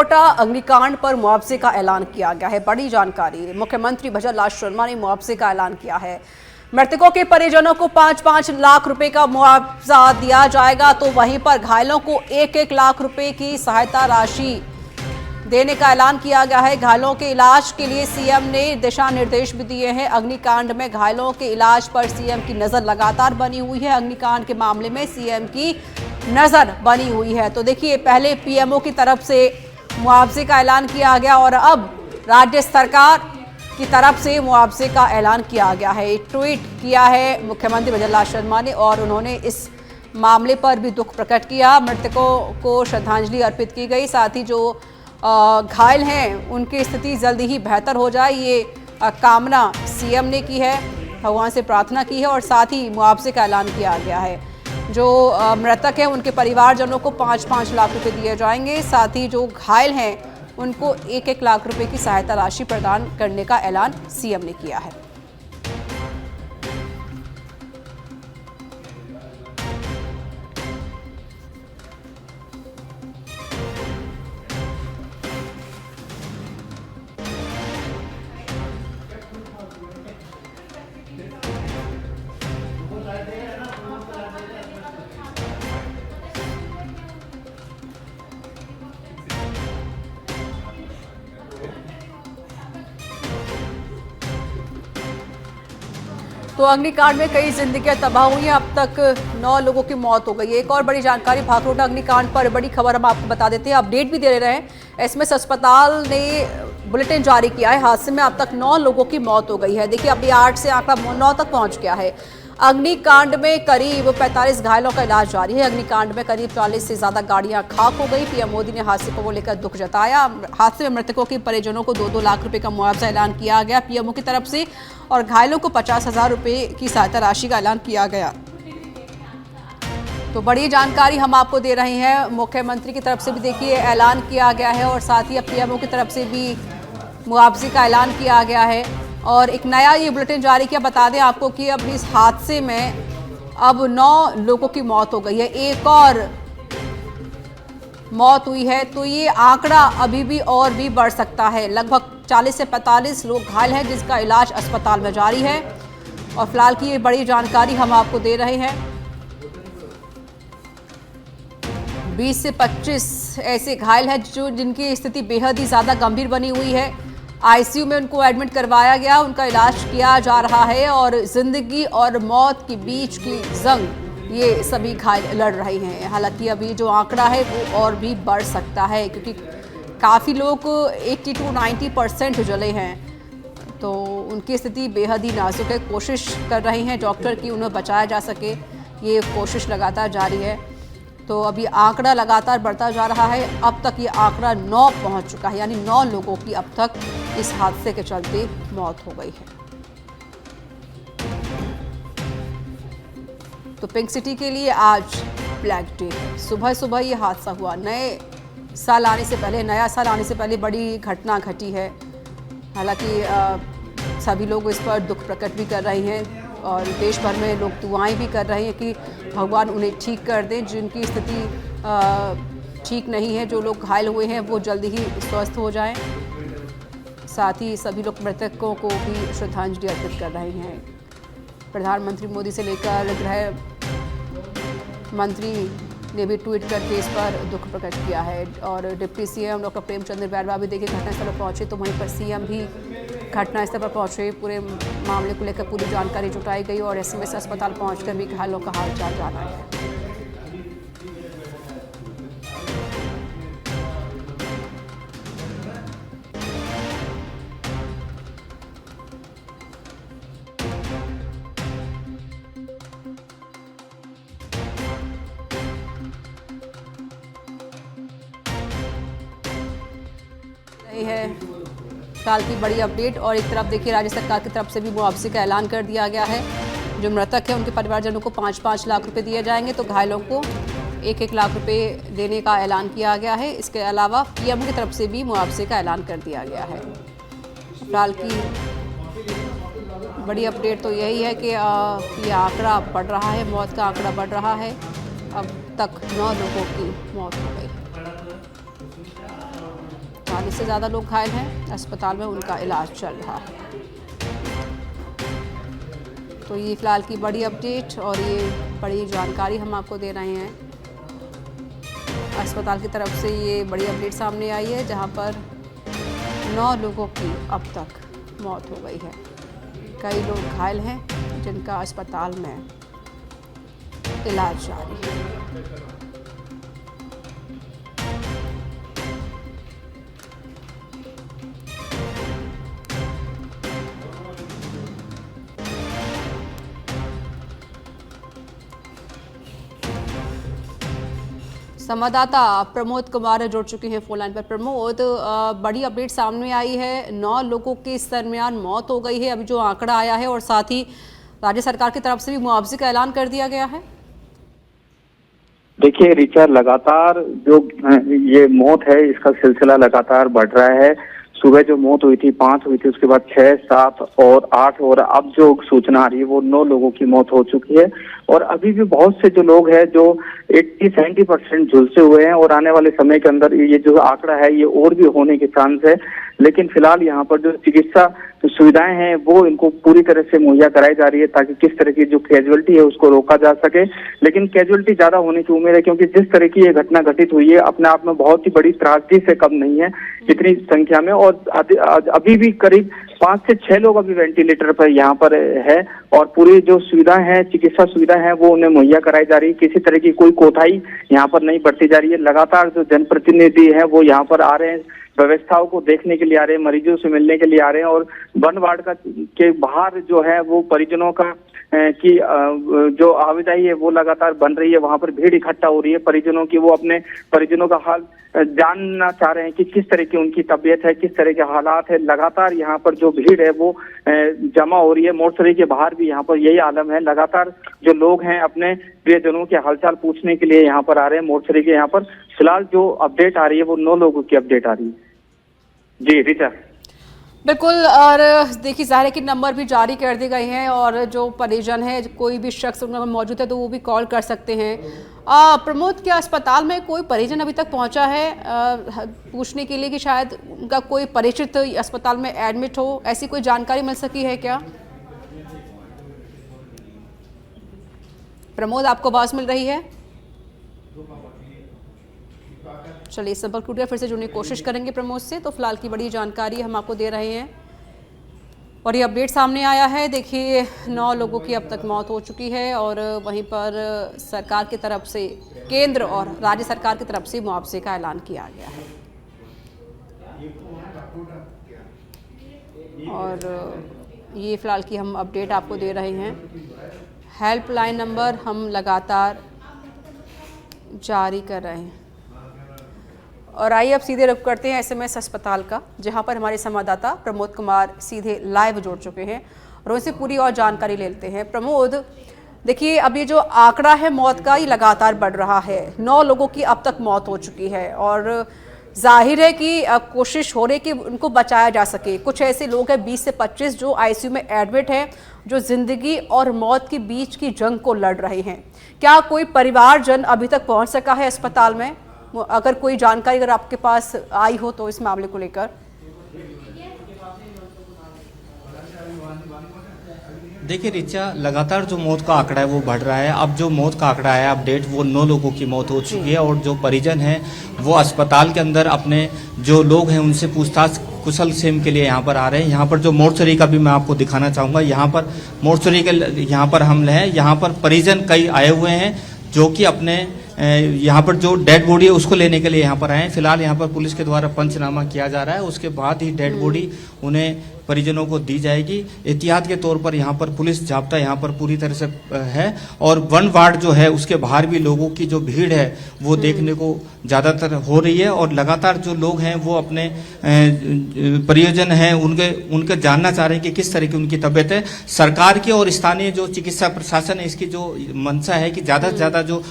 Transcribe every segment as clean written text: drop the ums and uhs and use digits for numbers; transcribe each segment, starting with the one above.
भाखरोटा अग्निकांड पर मुआवजे का ऐलान किया गया है। बड़ी जानकारी, मुख्यमंत्री भजन लाल शर्मा ने मुआवजे का ऐलान किया है। मृतकों के परिजनों को 5-5 लाख रुपए का मुआवजा दिया जाएगा, तो वहीं पर घायलों को 1-1 लाख रुपए की सहायता राशि देने का ऐलान किया गया है। घायलों के इलाज के लिए सीएम ने दिशा निर्देश भी दिए हैं। अग्निकांड में घायलों के इलाज पर सीएम की नजर लगातार बनी हुई है। अग्निकांड के मामले में सीएम की नजर बनी हुई है। तो देखिए, पहले पीएमओ की तरफ से मुआवजे का ऐलान किया गया और अब राज्य सरकार की तरफ से मुआवजे का ऐलान किया गया है। एक ट्वीट किया है मुख्यमंत्री भजन लाल शर्मा ने और उन्होंने इस मामले पर भी दुख प्रकट किया। मृतकों को श्रद्धांजलि अर्पित की गई, साथ ही जो घायल हैं उनकी स्थिति जल्दी ही बेहतर हो जाए, ये कामना सीएम ने की है, भगवान से प्रार्थना की है और साथ ही मुआवजे का ऐलान किया गया है। जो मृतक हैं उनके परिवारजनों को 5-5 लाख रुपए दिए जाएंगे, साथ ही जो घायल हैं उनको 1-1 लाख रुपए की सहायता राशि प्रदान करने का ऐलान सीएम ने किया है। तो अग्निकांड में कई जिंदगियां तबाह हुई हैं। अब तक 9 लोगों की मौत हो गई है। एक और बड़ी जानकारी, भाखरोटा अग्निकांड पर बड़ी खबर हम आपको बता देते हैं, अपडेट भी दे रहे हैं। एसएमएस अस्पताल ने बुलेटिन जारी किया है। हादसे में अब तक 9 लोगों की मौत हो गई है। देखिए, अभी 8 से आंकड़ा 9 तक पहुंच गया है। अग्निकांड में करीब 45 घायलों का इलाज जारी है। अग्निकांड में करीब 40 से ज्यादा गाड़ियां खाक हो गई। पीएम मोदी ने हादसे को लेकर दुख जताया। हादसे में मृतकों के परिजनों को 2-2 लाख रुपए का मुआवजा ऐलान किया गया पीएमओ की तरफ से और घायलों को 50,000 रुपए की सहायता राशि का ऐलान किया गया। तो बड़ी जानकारी हम आपको दे रहे हैं। मुख्यमंत्री की तरफ से भी देखिए ऐलान किया गया है और साथ ही अब पीएमओ की तरफ से भी मुआवजे का ऐलान किया गया है और एक नया ये बुलेटिन जारी किया। बता दें आपको कि अब इस हादसे में अब 9 लोगों की मौत हो गई है, एक और मौत हुई है, तो ये आंकड़ा अभी भी और भी बढ़ सकता है। लगभग 40 से 45 लोग घायल हैं जिसका इलाज अस्पताल में जारी है और फिलहाल की ये बड़ी जानकारी हम आपको दे रहे हैं। 20 से 25 ऐसे घायल हैं जिनकी स्थिति बेहद ही ज्यादा गंभीर बनी हुई है। आईसीयू में उनको एडमिट करवाया गया, उनका इलाज किया जा रहा है और जिंदगी और मौत के बीच की जंग ये सभी घायल लड़ रहे हैं। हालांकि अभी जो आंकड़ा है वो और भी बढ़ सकता है क्योंकि काफ़ी लोग 80 to 90% जले हैं, तो उनकी स्थिति बेहद ही नाजुक है। कोशिश कर रहे हैं डॉक्टर कि उन्हें बचाया जा सके, ये कोशिश लगातार जारी है। तो अभी आंकड़ा लगातार बढ़ता जा रहा है। अब तक ये आंकड़ा 9 पहुंच चुका है, यानी 9 लोगों की अब तक इस हादसे के चलते मौत हो गई है। तो पिंक सिटी के लिए आज ब्लैक डे है। सुबह सुबह ये हादसा हुआ। नया साल आने से पहले बड़ी घटना घटी है। हालांकि सभी लोग इस पर दुख प्रकट भी कर रहे हैं और देश भर में लोग दुआएं भी कर रहे हैं कि भगवान उन्हें ठीक कर दें, जिनकी स्थिति ठीक नहीं है, जो लोग घायल हुए हैं वो जल्दी ही स्वस्थ हो जाएं। साथ ही सभी लोग मृतकों को भी श्रद्धांजलि अर्पित कर रहे हैं। प्रधानमंत्री मोदी से लेकर गृह मंत्री ने भी ट्वीट करके इस पर दुख प्रकट किया है और deputy CM doctor Premchandra Bairwa भी देखिए घटनास्थल पर पहुंचे, तो वहीं पर सीएम भी घटनास्थल पर पहुंचे। पूरे मामले को लेकर पूरी जानकारी जुटाई गई और एसएमएस अस्पताल पहुंचकर भी घायलों का हालचाल जाना है। है साल की बड़ी अपडेट और एक तरफ देखिए राज्य सरकार की तरफ से भी मुआवजे का ऐलान कर दिया गया है। जो मृतक है उनके परिवारजनों को 5-5 लाख रुपए दिए जाएंगे, तो घायलों को 1-1 लाख रुपए देने का ऐलान किया गया है। इसके अलावा पीएम की तरफ से भी मुआवजे का ऐलान कर दिया गया है। फिलहाल की बड़ी अपडेट तो यही है कि ये आंकड़ा बढ़ रहा है, मौत का आंकड़ा बढ़ रहा है। अब तक 9 लोगों की मौत हो गई है। 40 से ज़्यादा लोग घायल हैं, अस्पताल में उनका इलाज चल रहा है। तो ये फिलहाल की बड़ी अपडेट और ये बड़ी जानकारी हम आपको दे रहे हैं। अस्पताल की तरफ से ये बड़ी अपडेट सामने आई है, जहां पर 9 लोगों की अब तक मौत हो गई है। कई लोग घायल हैं जिनका अस्पताल में इलाज जारी है। संवाददाता प्रमोद कुमार जुड़ चुके हैं फोन लाइन पर। प्रमोद, बड़ी अपडेट सामने आई है, 9 लोगों की इस दरमियान मौत हो गई है, अभी जो आंकड़ा आया है, और साथ ही राज्य सरकार की तरफ से भी मुआवजे का ऐलान कर दिया गया है। देखिए ऋचा, लगातार जो ये मौत है इसका सिलसिला लगातार बढ़ रहा है। सुबह जो मौत हुई थी 5 हुई थी, उसके बाद 6, 7 और 8, और अब जो सूचना आ रही है वो 9 लोगों की मौत हो चुकी है। और अभी भी बहुत से जो लोग हैं जो 80-70% झुलसे हुए हैं, और आने वाले समय के अंदर ये जो आंकड़ा है ये और भी होने के चांस है। लेकिन फिलहाल यहाँ पर जो चिकित्सा सुविधाएं हैं वो इनको पूरी तरह से मुहैया कराई जा रही है, ताकि किस तरह की जो कैजुअलिटी है उसको रोका जा सके। लेकिन कैजुअलिटी ज्यादा होने की उम्मीद है, क्योंकि जिस तरह की ये घटना घटित हुई है अपने आप में बहुत ही बड़ी त्रासदी से कम नहीं है इतनी संख्या में। और अभी भी करीब 5 से 6 लोग अभी वेंटिलेटर पर यहाँ पर है, और पूरी जो सुविधाएं हैं, चिकित्सा सुविधाएं हैं, वो उन्हें मुहैया कराई जा रही है। किसी तरह की कोई कोताही यहाँ पर नहीं बरती जा रही है। लगातार जो जनप्रतिनिधि है वो यहाँ पर आ रहे हैं, व्यवस्थाओं को देखने के लिए आ रहे हैं, मरीजों से मिलने के लिए आ रहे हैं। और वन वार्ड के बाहर जो है वो परिजनों का की जो आवाजाही है वो लगातार बन रही है। वहां पर भीड़ इकट्ठा हो रही है परिजनों की, वो अपने परिजनों का हाल जानना चाह रहे हैं कि किस तरह की उनकी तबीयत है, किस तरह के हालात है। लगातार यहाँ पर जो भीड़ है वो जमा हो रही है। मोर्चरी के बाहर भी यहाँ पर यही आलम है। लगातार जो लोग हैं अपने प्रियजनों के हालचाल पूछने के लिए यहाँ पर आ रहे हैं। मोर्चरी के यहाँ पर फिलहाल जो अपडेट आ रही है वो 9 लोगों की अपडेट आ रही है। जी रीता, बिल्कुल। और देखिए जाहिर है कि नंबर भी जारी कर दिए गए हैं, और जो परिजन है, कोई भी शख्स उनमें मौजूद है तो वो भी कॉल कर सकते हैं। प्रमोद, क्या अस्पताल में कोई परिजन अभी तक पहुंचा है पूछने के लिए कि शायद उनका कोई परिचित अस्पताल में एडमिट हो, ऐसी कोई जानकारी मिल सकी है क्या? प्रमोद, आपको आवाज मिल रही है? चलिए संपर्क टूट गया, फिर से जुड़ने की कोशिश करेंगे प्रमोद से। तो फिलहाल की बड़ी जानकारी हम आपको दे रहे हैं, और ये अपडेट सामने आया है। देखिए 9 लोगों की अब तक मौत हो चुकी है, और वहीं पर सरकार की तरफ से, केंद्र और राज्य सरकार की तरफ से मुआवजे का ऐलान किया गया है। और ये फिलहाल की हम अपडेट आपको दे रहे हैं। हेल्पलाइन नंबर हम लगातार जारी कर रहे हैं। और आइए अब सीधे रुख करते हैं SMS अस्पताल का, जहां पर हमारे संवाददाता प्रमोद कुमार सीधे लाइव जुड़ चुके हैं, और उनसे पूरी और जानकारी लेते हैं। प्रमोद, देखिए अब ये जो आंकड़ा है मौत का, ये लगातार बढ़ रहा है। 9 लोगों की अब तक मौत हो चुकी है, और जाहिर है कि कोशिश हो रही है कि उनको बचाया जा सके। कुछ ऐसे लोग हैं 20 से 25 जो ICU में एडमिट हैं, जो जिंदगी और मौत के बीच की जंग को लड़ रहे हैं। क्या कोई परिवारजन अभी तक पहुंच सका है अस्पताल में? अगर कोई जानकारी अगर आपके पास आई हो तो इस मामले को लेकर। देखिए रिचा, लगातार जो मौत का आंकड़ा है वो बढ़ रहा है। अब जो मौत का आंकड़ा है अपडेट, वो 9 लोगों की मौत हो चुकी है, और जो परिजन हैं वो अस्पताल के अंदर अपने जो लोग हैं उनसे पूछताछ कुशल क्षेम के लिए यहाँ पर आ रहे हैं। यहाँ पर जो मोर्चरी का भी मैं आपको दिखाना चाहूँगा। यहाँ पर मोर्चरी के यहाँ पर हम हैं, यहाँ पर परिजन कई आए हुए हैं जो कि अपने यहाँ पर जो डेड बॉडी है उसको लेने के लिए यहाँ पर आए हैं। फिलहाल यहाँ पर पुलिस के द्वारा पंचनामा किया जा रहा है, उसके बाद ही डेड बॉडी उन्हें परिजनों को दी जाएगी। एहतियात के तौर पर यहाँ पर पुलिस जाब्ता यहाँ पर पूरी तरह से है, और वन वार्ड जो है उसके बाहर भी लोगों की जो भीड़ है वो देखने को ज़्यादातर हो रही है। और लगातार जो लोग हैं वो अपने परियोजन हैं उनके जानना चाह रहे हैं कि किस तरह की उनकी तबीयत है। सरकार की और स्थानीय जो चिकित्सा प्रशासन है, इसकी जो मंशा है कि ज़्यादा से ज़्यादा जो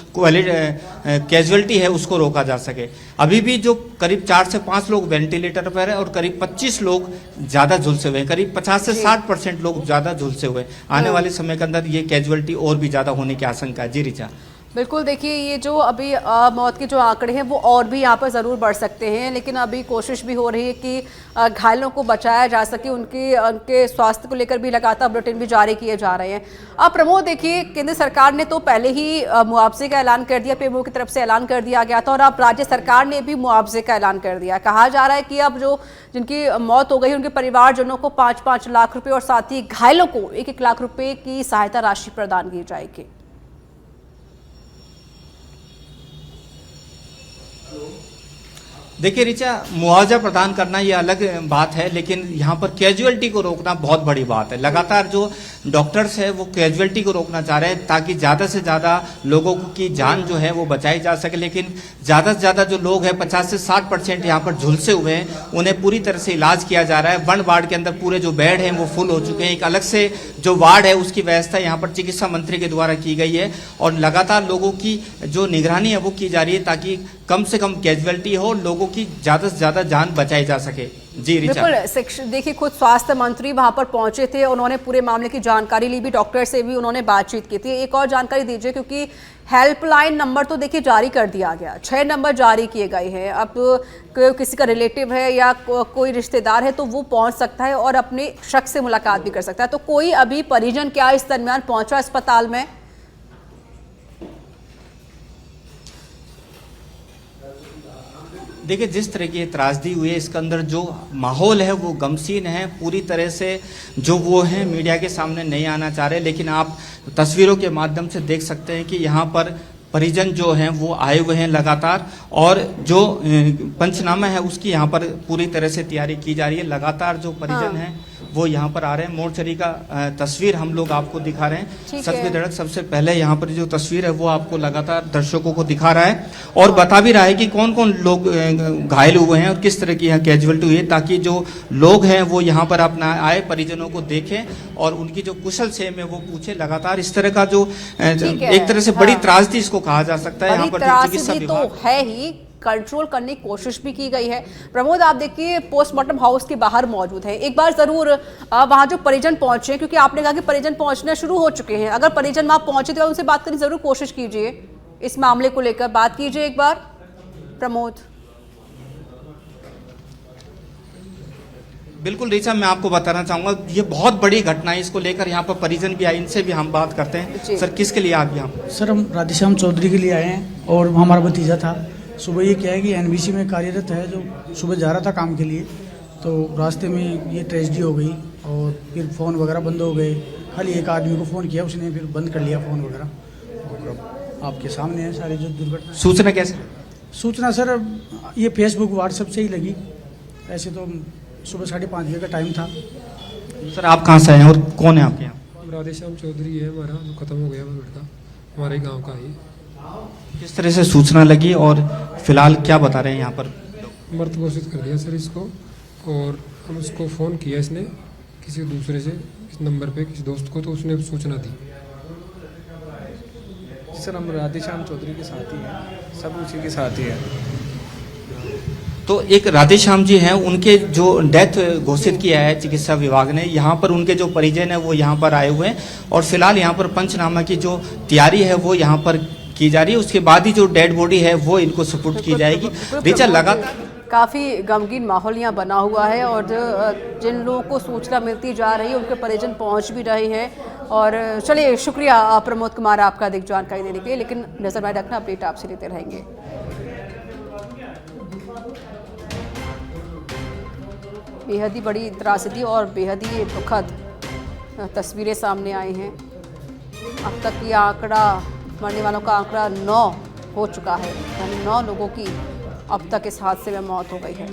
कैजुअलिटी है उसको रोका जा सके। अभी भी जो करीब 4 से 5 लोग वेंटिलेटर पर है, और करीब 25 लोग ज़्यादा झुलसे हुए हैं। करीब 50 से 60% लोग ज़्यादा झुलसे हुए। आने वाले समय के अंदर ये कैजुअलिटी और भी ज़्यादा होने की आशंका है। जी रिचा। बिल्कुल, देखिए ये जो अभी मौत के जो आंकड़े हैं वो और भी यहाँ पर ज़रूर बढ़ सकते हैं, लेकिन अभी कोशिश भी हो रही है कि घायलों को बचाया जा सके। उनके स्वास्थ्य को लेकर भी लगातार बुलेटिन भी जारी किए जा रहे हैं। अब प्रमोद, देखिए केंद्र सरकार ने तो पहले ही मुआवजे का ऐलान कर दिया, पीएमओ की तरफ से ऐलान कर दिया गया था, और अब राज्य सरकार ने भी मुआवजे का ऐलान कर दिया। कहा जा रहा है कि अब जो जिनकी मौत हो गई उनके परिवारजनों को 5-5 लाख रुपये और साथ ही घायलों को 1-1 लाख रुपये की सहायता राशि प्रदान की जाएगी। देखिए ऋचा, मुआवजा प्रदान करना ये अलग बात है, लेकिन यहाँ पर कैजुअलिटी को रोकना बहुत बड़ी बात है। लगातार जो डॉक्टर्स है वो कैजुअलिटी को रोकना चाह रहे हैं ताकि ज्यादा से ज्यादा लोगों की जान जो है वो बचाई जा सके, लेकिन ज्यादा से ज्यादा जो लोग हैं 50 से 60% यहाँ पर झुलसे हुए हैं, उन्हें पूरी तरह से इलाज किया जा रहा है। वन वार्ड के अंदर पूरे जो बेड हैं वो फुल हो चुके हैं। एक अलग से जो वार्ड है उसकी व्यवस्था यहाँ पर चिकित्सा मंत्री के द्वारा की गई है, और लगातार लोगों की जो निगरानी है वो की जा रही है ताकि कम से कम कैजुअलिटी हो, लोगों की ज्यादा से ज्यादा जान बचाई जा सके। जी रिचा, बिल्कुल, देखिए खुद स्वास्थ्य मंत्री वहां पर पहुंचे थे, उन्होंने पूरे मामले की जानकारी ली भी, डॉक्टर से भी उन्होंने बातचीत की थी। एक और जानकारी दीजिए, क्योंकि हेल्पलाइन नंबर तो देखिए जारी कर दिया गया, 6 नंबर जारी किए गए हैं। अब किसी का रिलेटिव है या कोई रिश्तेदार है तो वो पहुंच सकता है और अपने शख्स से मुलाकात भी कर सकता है। तो कोई अभी परिजन क्या इस दरमियान पहुंचा अस्पताल में? देखिए, जिस तरह की त्रासदी हुई है इसके अंदर जो माहौल है वो गमसीन है पूरी तरह से। जो वो है मीडिया के सामने नहीं आना चाह रहे, लेकिन आप तस्वीरों के माध्यम से देख सकते हैं कि यहाँ पर परिजन जो हैं वो आए हुए हैं लगातार, और जो पंचनामा है उसकी यहाँ पर पूरी तरह से तैयारी की जा रही है। लगातार जो परिजन हैं वो यहाँ पर आ रहे हैं। मोर्चरी का तस्वीर हम लोग आपको दिखा रहे हैं। सच में धड़क सबसे पहले यहाँ पर जो तस्वीर है वो आपको लगातार दर्शकों को दिखा रहा है और बता भी रहा है कि कौन कौन लोग घायल हुए हैं और किस तरह की यहाँ कैजुअलिटी हुई है, ताकि जो लोग हैं वो यहाँ पर अपना आए, परिजनों को देखें और उनकी जो कुशल क्षेम है वो पूछे। लगातार इस तरह का जो एक तरह से बड़ी त्रासदी इसको कहा जा सकता है। यहाँ पर चिकित्सा विभाग तो है ही, कंट्रोल करने की कोशिश भी की गई है। प्रमोद, आप देखिए पोस्टमार्टम हाउस के बाहर मौजूद है, एक बार जरूर वहां जो परिजन पहुंचे, क्योंकि आपने कहा कि परिजन पहुंचना शुरू हो चुके हैं, अगर परिजन वहां पहुंचे तो उनसे बात करने जरूर कोशिश कीजिए, इस मामले को लेकर बात कीजिए एक बार प्रमोद। बिल्कुल ऋचा, मैं आपको बताना चाहूंगा ये बहुत बड़ी घटना है, इसको लेकर यहाँ पर परिजन भी आए, इनसे भी हम बात करते हैं। सर, किसके लिए आप यहाँ? सर, हम राधेश्याम चौधरी के लिए आए हैं और हमारा भतीजा था। सुबह ये क्या है कि एनबीसी में कार्यरत है, जो सुबह जा रहा था काम के लिए, तो रास्ते में ये ट्रेजेडी हो गई और फिर फ़ोन वगैरह बंद हो गए। खाली एक आदमी को फ़ोन किया, उसने फिर बंद कर लिया फ़ोन वगैरह, और आपके सामने है सारी जो दुर्घटना। सूचना कैसे? सूचना सर ये फेसबुक व्हाट्सएप से ही लगी, ऐसे तो सुबह 5:30 बजे का टाइम था। सर, आप कहाँ से आए हैं और कौन है आपके यहाँ? राधेश्याम चौधरी है हमारा, जो खत्म हो गया वो लड़का, हमारे गांव का ही। किस तरह से सूचना लगी और फिलहाल क्या बता रहे हैं यहाँ पर? मृत घोषित कर दिया सर इसको, और हम उसको फ़ोन किया इसने किसी दूसरे से, इस नंबर पे किसी दोस्त को, तो उसने सूचना दी। सर, हम राधेश्याम चौधरी के साथ ही हैं, सब उसी के साथ ही है। तो एक राधेश्याम जी हैं, उनके जो डेथ घोषित किया है चिकित्सा विभाग ने, यहाँ पर उनके जो परिजन है वो यहाँ पर आए हुए हैं और फिलहाल यहाँ पर पंचनामा की जो तैयारी है वो यहाँ पर की जा रही है। उसके बाद ही जो डेड बॉडी है वो इनको सुपुर्द की जाएगी। ऋचा, लगातार काफ़ी गमगीन माहौल यहाँ बना हुआ है और जिन लोगों को सूचना मिलती जा रही है उनके परिजन पहुँच भी रहे हैं। और चलिए, शुक्रिया प्रमोद कुमार आपका अधिक जानकारी देने के लिए, लेकिन नजर में रखना, अपडेट आपसे लेते रहेंगे। बेहद ही बड़ी त्रासदी और बेहद ही दुखद तस्वीरें सामने आई हैं। अब तक ये आंकड़ा, मरने वालों का आंकड़ा 9 हो चुका है, यानी 9 लोगों की अब तक इस हादसे में मौत हो गई है।